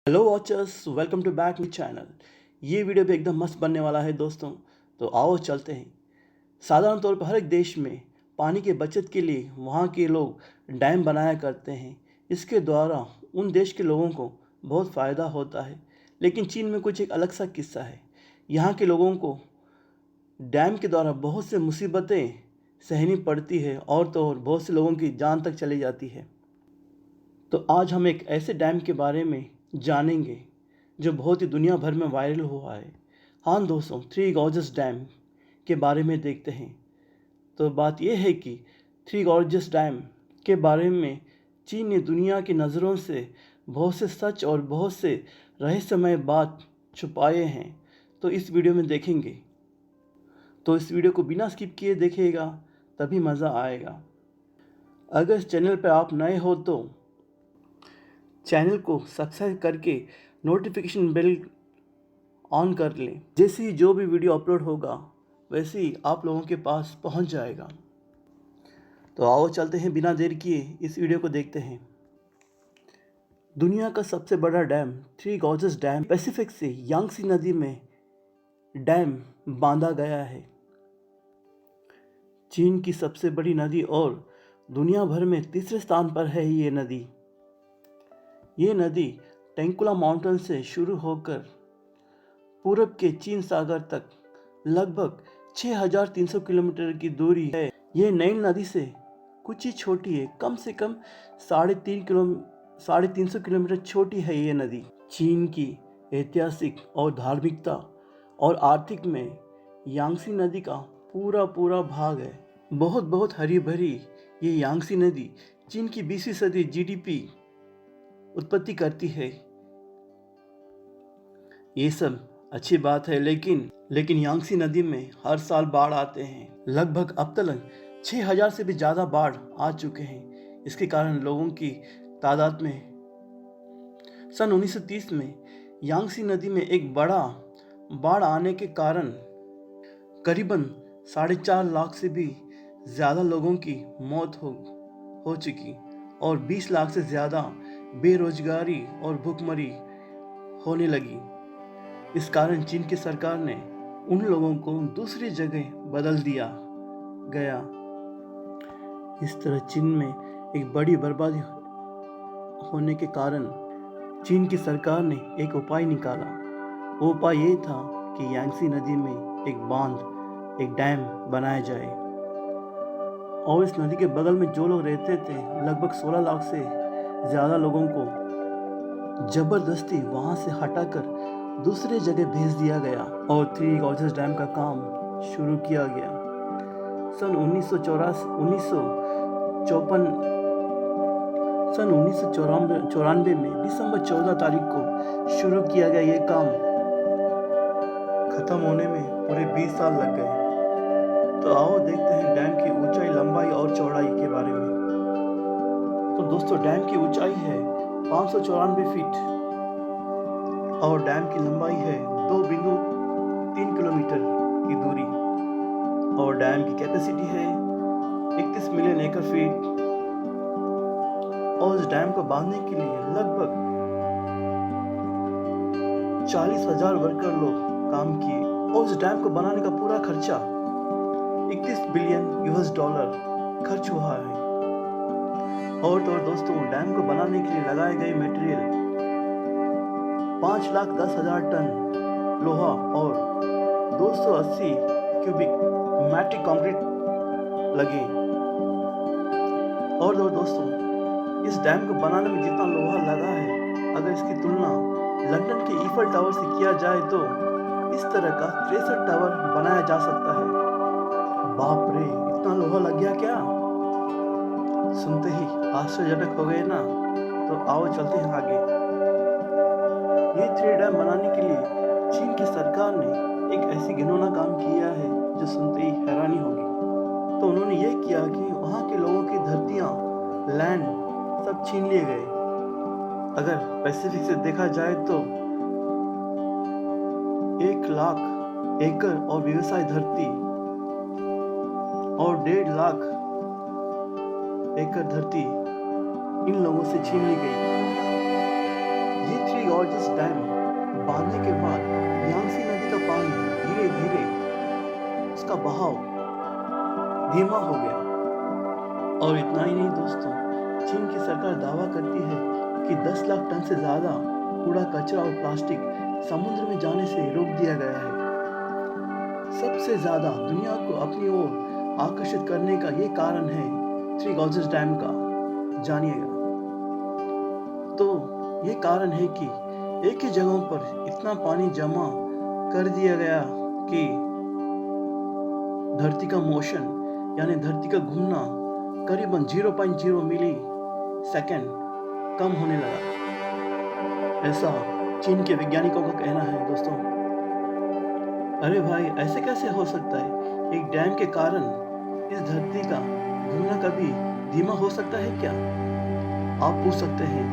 Hello watchers, welcome to back my channel. ये video भी एकदम मस्त बनने वाला है दोस्तों। तो आओ चलते हैं। साधारण तौर पर हर एक देश में पानी की बचत के लिए वहाँ के लोग डैम बनाया करते हैं। इसके द्वारा उन देश के लोगों को बहुत फ़ायदा होता है। लेकिन चीन में कुछ एक अलग सा किस्सा है। यहाँ के लोगों को डैम के द्वारा बहुत से मुसीबतें सहनी पड़ती है और तो और बहुत से लोगों की जान तक चली जाती है। तो आज हम एक ऐसे डैम के बारे में जानेंगे जो बहुत ही दुनिया भर में वायरल हुआ है। हाँ दोस्तों, थ्री गॉर्जस डैम के बारे में देखते हैं। तो बात यह है कि थ्री गॉर्जस डैम के बारे में चीन ने दुनिया की नज़रों से बहुत से सच और बहुत से रहस्यमय बात छुपाए हैं। तो इस वीडियो में देखेंगे। तो इस वीडियो को बिना स्किप किए देखिएगा, तभी मज़ा आएगा। अगर इस चैनल पर आप नए हो तो चैनल को सब्सक्राइब करके नोटिफिकेशन बेल ऑन कर लें। जैसे ही जो भी वीडियो अपलोड होगा वैसे ही आप लोगों के पास पहुंच जाएगा। तो आओ चलते हैं, बिना देर किए इस वीडियो को देखते हैं। दुनिया का सबसे बड़ा dam three gorgeous dam Pacific से यांगसी नदी में डैम बांधा गया है। चीन की सबसे बड़ी नदी और दुनिया भर में तीसरे स्थान पर है ये नदी। ये नदी टेंकुला माउंटेन से शुरू होकर पूरब के चीन सागर तक लगभग 6,300 किलोमीटर की दूरी है। ये नई नदी से कुछ ही छोटी है, कम से कम 350 किलोमीटर छोटी है ये नदी। चीन की ऐतिहासिक और धार्मिकता और आर्थिक में यांगसी नदी का पूरा पूरा भाग है। बहुत बहुत हरी भरी ये यांगसी नदी चीन की 20वीं सदी जीडीपी उत्पत्ति करती है। ये सब अच्छी बात है, लेकिन यांगसी नदी में हर साल बाढ़ आते हैं। लगभग अब तक 6,000 से भी ज़्यादा बाढ़ आ चुके हैं। इसके कारण लोगों की तादाद में सन 1930 में यांगसी नदी में एक बड़ा बाढ़ आने के कारण करीबन 4.5 लाख से भी ज़्यादा लोगों की मौत हो चुकी और 20 लाख से ज़्यादा बेरोजगारी और भूखमरी होने लगी। इस कारण चीन की सरकार ने उन लोगों को दूसरी जगह बदल दिया गया। इस तरह चीन में एक बड़ी बर्बादी होने के कारण चीन की सरकार ने एक उपाय निकाला। वो उपाय ये था कि यांगसी नदी में एक बांध, एक डैम बनाया जाए और इस नदी के बगल में जो लोग रहते थे, लगभग 16 लाख से ज़्यादा लोगों को जबरदस्ती वहाँ से हटाकर दूसरे जगह भेज दिया गया और थ्री गॉर्जस डैम का काम शुरू किया गया। सन 1994 में दिसंबर 14 तारीख को शुरू किया गया। ये काम खत्म होने में पूरे 20 साल लग गए। तो आओ देखते हैं डैम की ऊंचाई, लंबाई और चौड़ाई के बारे में। तो दोस्तों, डैम की ऊंचाई है 594 फीट और डैम की लंबाई है 2.3 किलोमीटर की दूरी और डैम की कैपेसिटी है 31 मिलियन एकड़ फीट। और इस डैम को बांधने के लिए लगभग 40,000 वर्कर लोग काम किए और इस डैम को बनाने का पूरा खर्चा 31 बिलियन यूएस डॉलर खर्च हुआ है। और तो दोस्तों, डैम को बनाने के लिए लगाए गए मटेरियल 5,10,000 टन लोहा और 280 क्यूबिक मैट्रिक कंक्रीट लगे। और दोस्तों, इस डैम को बनाने में जितना लोहा लगा है, अगर इसकी तुलना लंदन के ईफल टावर से किया जाए तो इस तरह का 63 टावर बनाया जा सकता है। बाप रे, इतना लोहा लग गया क्या? सुनते ही आश्चर्यजनक हो गए ना। तो आओ चलते हैं आगे। ये थ्री डैम बनाने के लिए चीन की सरकार ने एक ऐसी घिनौना काम किया है जो सुनते ही हैरानी होगी। तो उन्होंने ये किया कि वहाँ के लोगों की धरतियाँ, लैंड सब छीन लिए गए। अगर पैसिफिक से देखा जाए तो 1 लाख एकड़ और व्यवसाय धरती और 1.5 लाख एकड़ धरती इन लोगों से छीन ली गई। ये थ्री गॉर्जेस डैम बांधने के बाद यांगसी नदी का पानी धीरे धीरे उसका बहाव धीमा हो गया। और इतना ही नहीं दोस्तों, चीन की सरकार दावा करती है कि 10 लाख टन से ज़्यादा कूड़ा कचरा और प्लास्टिक समुद्र में जाने से रोक दिया गया है। सबसे ज़्यादा दुनिया को अपनी ओर आकर्षित करने का ये कारण है थ्री गॉर्जेस डैम का, जानिएगा। तो ये कारण है कि एक ही जगहों पर इतना पानी जमा कर दिया गया कि धरती का मोशन यानी धरती का घूमना करीबन 0.0 मिली सेकेंड कम होने लगा। ऐसा चीन के वैज्ञानिकों का कहना है दोस्तों। अरे भाई, ऐसे कैसे हो सकता है? एक डैम के कारण इस धरती का घूमना कभी धीमा हो सकता है क्या? आप पूछ सकते हैं।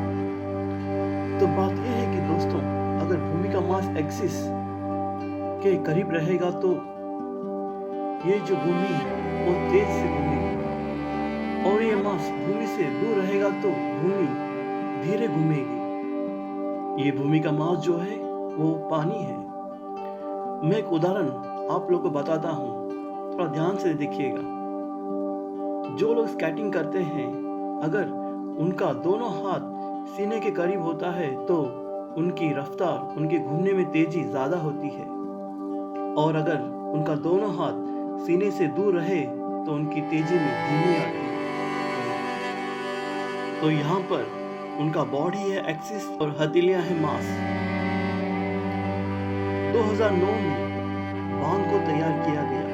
तो बात यह है कि दोस्तों, अगर भूमि का मास एक्सिस के करीब रहेगा तो ये जो भूमि वो तेज से घूमेगी, और ये मास भूमि से दूर रहेगा तो भूमि धीरे घूमेगी। ये भूमि का मास जो है वो पानी है। मैं एक उदाहरण आप लोगों को बताता हूँ, थोड़ा ध्यान से देखिएगा। जो लोग स्केटिंग करते हैं, अगर उनका दोनों हाथ सीने के करीब होता है तो उनकी रफ्तार, उनके घूमने में तेजी ज़्यादा होती है, और अगर उनका दोनों हाथ सीने से दूर रहे तो उनकी तेजी में धीमी आती है। तो यहाँ पर उनका बॉडी है एक्सिस और हथेलियाँ है मास। 2009 में बांध को तैयार किया गया।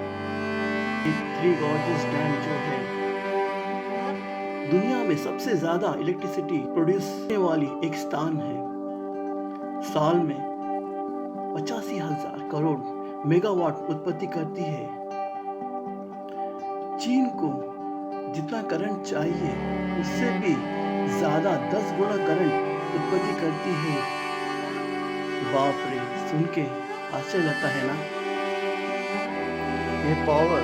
ये थ्री गॉर्जेस डैम जो है दुनिया में सबसे ज्यादा इलेक्ट्रिसिटी प्रोड्यूस करने वाली एक स्थान है। साल में 85,000 करोड़ मेगावाट उत्पत्ति करती है। चीन को जितना करंट चाहिए उससे भी ज्यादा 10 गुना करंट उत्पत्ति करती है। बाप रे, सुन के आश्चर्य लगता है ना। ये पावर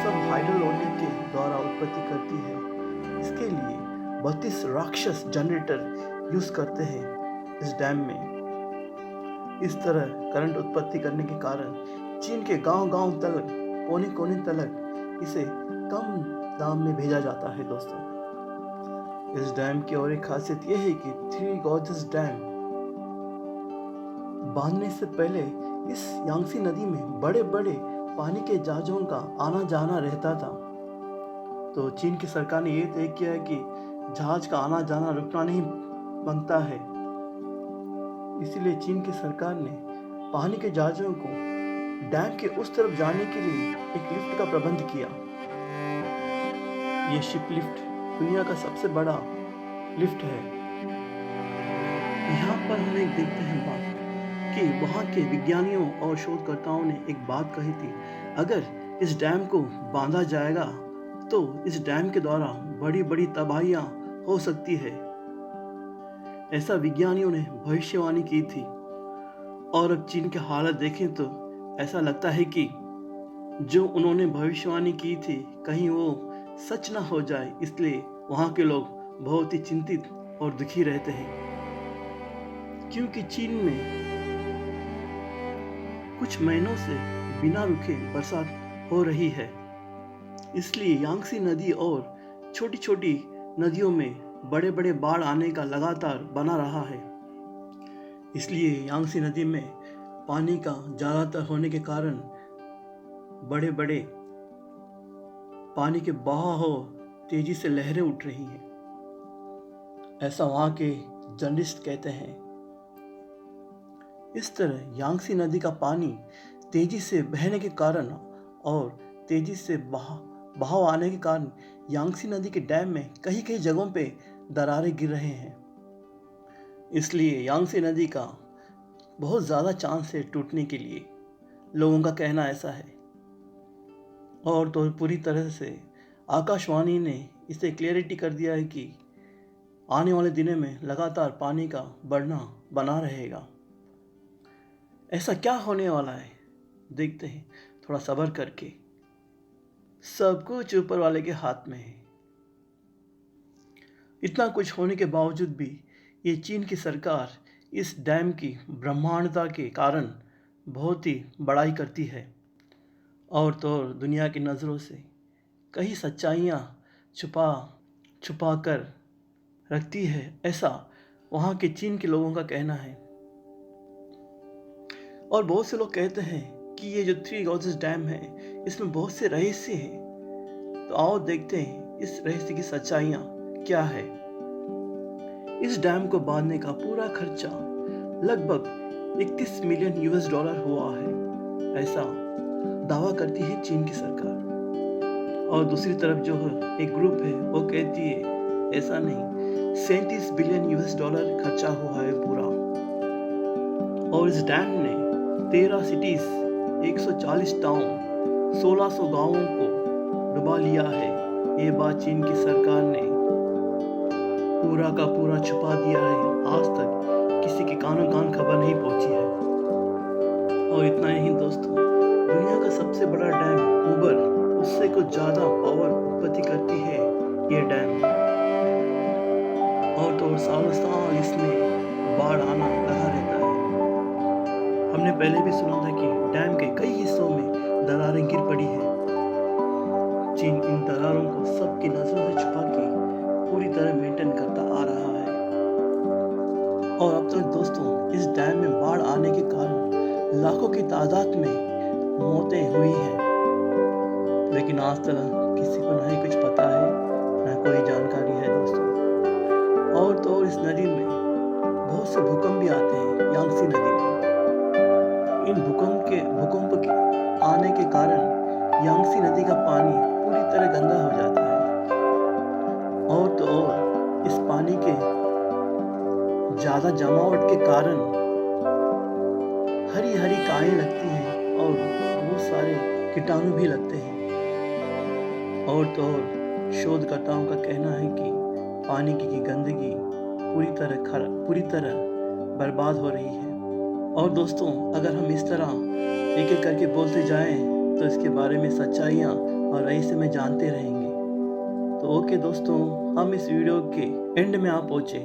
सब हाइड्रोलॉजिक के द्वारा उत्पत्ति करती है। इसके लिए 32 राक्षस जनरेटर यूज करते हैं इस डैम में। इस तरह करंट उत्पत्ति करने के कारण चीन के गांव-गांव तक, कोने-कोने तक इसे कम दाम में भेजा जाता है दोस्तों। इस डैम की और एक खासियत यह है कि थ्री गॉर्जेस डैम बांधने से पहले इस यांगसी नदी में बड़े बड़े पानी के जहाजों का आना जाना रहता था। तो चीन की सरकार ने ये तय किया है कि जहाज का आना जाना रुकना नहीं बनता है। इसीलिए चीन की सरकार ने पानी के जहाजों को डैम के उस तरफ जाने के लिए एक लिफ्ट का प्रबंध किया। ये शिप लिफ्ट दुनिया का सबसे बड़ा लिफ्ट है। यहाँ पर हम एक देखते हैं बात कि वहाँ के विज्ञानियों और शोधकर्ताओं ने एक बात कही थी, अगर इस डैम को बांधा जाएगा तो इस डैम के द्वारा बड़ी बड़ी तबाहियां हो सकती है। ऐसा विज्ञानियों ने भविष्यवाणी की थी। और अब चीन की हालत देखें तो ऐसा लगता है कि जो उन्होंने भविष्यवाणी की थी कहीं वो सच ना हो जाए, इसलिए वहाँ के लोग बहुत ही चिंतित और दुखी रहते हैं। क्योंकि चीन में कुछ महीनों से बिना रुके बरसात हो रही है, इसलिए यांगसी नदी और छोटी छोटी नदियों में बड़े बड़े बाढ़ आने का लगातार बना रहा है। इसलिए यांगसी नदी में पानी का ज़्यादातर होने के कारण बड़े बड़े पानी के बहाव तेजी से लहरें उठ रही हैं, ऐसा वहाँ के जर्नलिस्ट कहते हैं। इस तरह यांगसी नदी का पानी तेजी से बहने के कारण और तेजी से बहाव आने के कारण यांगसी नदी के डैम में कई कई जगहों पे दरारें गिर रहे हैं। इसलिए यांगसी नदी का बहुत ज़्यादा चांस है टूटने के लिए, लोगों का कहना ऐसा है। और तो पूरी तरह से आकाशवाणी ने इसे क्लियरिटी कर दिया है कि आने वाले दिनों में लगातार पानी का बढ़ना बना रहेगा। ऐसा क्या होने वाला है देखते हैं, थोड़ा सब्र करके। सब कुछ ऊपर वाले के हाथ में है। इतना कुछ होने के बावजूद भी ये चीन की सरकार इस डैम की ब्रह्मांडता के कारण बहुत ही बड़ाई करती है और तो और दुनिया की नज़रों से कई सच्चाइयाँ छुपा छुपा कर रखती है, ऐसा वहाँ के चीन के लोगों का कहना है। और बहुत से लोग कहते हैं कि ये जो थ्री गॉर्जेस डैम है इसमें बहुत से रहस्य हैं। तो आओ देखते हैं इस रहस्य की सच्चाइयाँ क्या है। इस डैम को बांधने का पूरा खर्चा लगभग 31 मिलियन यूएस डॉलर हुआ है, ऐसा दावा करती है चीन की सरकार। और दूसरी तरफ जो है एक ग्रुप है वो कहती है ऐसा नहीं, 37 बिलियन यूएस डॉलर खर्चा हुआ है पूरा। और इस डैम ने 13 सिटीज, 140 टाउन, 1600 गांवों को डुबा लिया है। ये बात चीन की सरकार ने पूरा का पूरा छुपा दिया है, आज तक किसी के कानों कान खबर नहीं पहुंची है। और इतना ही दोस्तों, दुनिया का सबसे बड़ा डैम उबर, उससे कुछ ज़्यादा पावर उत्पत्ति करती है ये डैम। और तो सालों साल इसमें बाढ़ आना लगा रहता है। हमने पहले भी सुना था कि डैम के कई हिस्सों में दरारें गिर पड़ी है। चीन इन दरारों को सबकी नजरों से छुपा के पूरी तरह मेंटेन करता आ रहा है। और अब तक दोस्तों इस डैम में बाढ़ आने के कारण लाखों की तादाद में मौतें हुई हैं, लेकिन आज तक किसी को ना ही कुछ पता है ना कोई जानकारी है दोस्तों। और तो और इस नदी में बहुत से भूकंप भी आते हैं, यांगसी नदी में। इन भूकंप के आने के कारण यांगसी नदी का पानी पूरी तरह गंदा हो जाता है। और तो और इस पानी के ज़्यादा जमावट के कारण हरी हरी काएं लगती हैं और बहुत सारे कीटाणु भी लगते हैं। और तो और शोधकर्ताओं का कहना है कि पानी की गंदगी पूरी तरह बर्बाद हो रही है। और दोस्तों अगर हम इस तरह एक एक करके बोलते जाएं तो इसके बारे में सच्चाइयाँ और रहस्य में जानते रहेंगे। तो ओके दोस्तों, हम इस वीडियो के एंड में आ पहुँचे।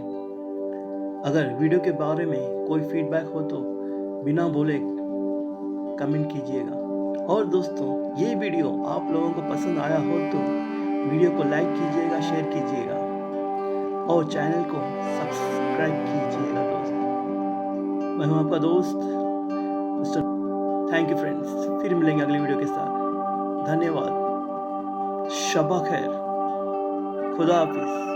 अगर वीडियो के बारे में कोई फीडबैक हो तो बिना बोले कमेंट कीजिएगा। और दोस्तों ये वीडियो आप लोगों को पसंद आया हो तो वीडियो को लाइक कीजिएगा, शेयर कीजिएगा और चैनल को सब्सक्राइब कीजिएगा दोस्तों। मैं हूं आपका दोस्त मिस्टर। थैंक यू फ्रेंड्स, फिर मिलेंगे अगली वीडियो के साथ। धन्यवाद, शबा खैर, खुदा हाफिज।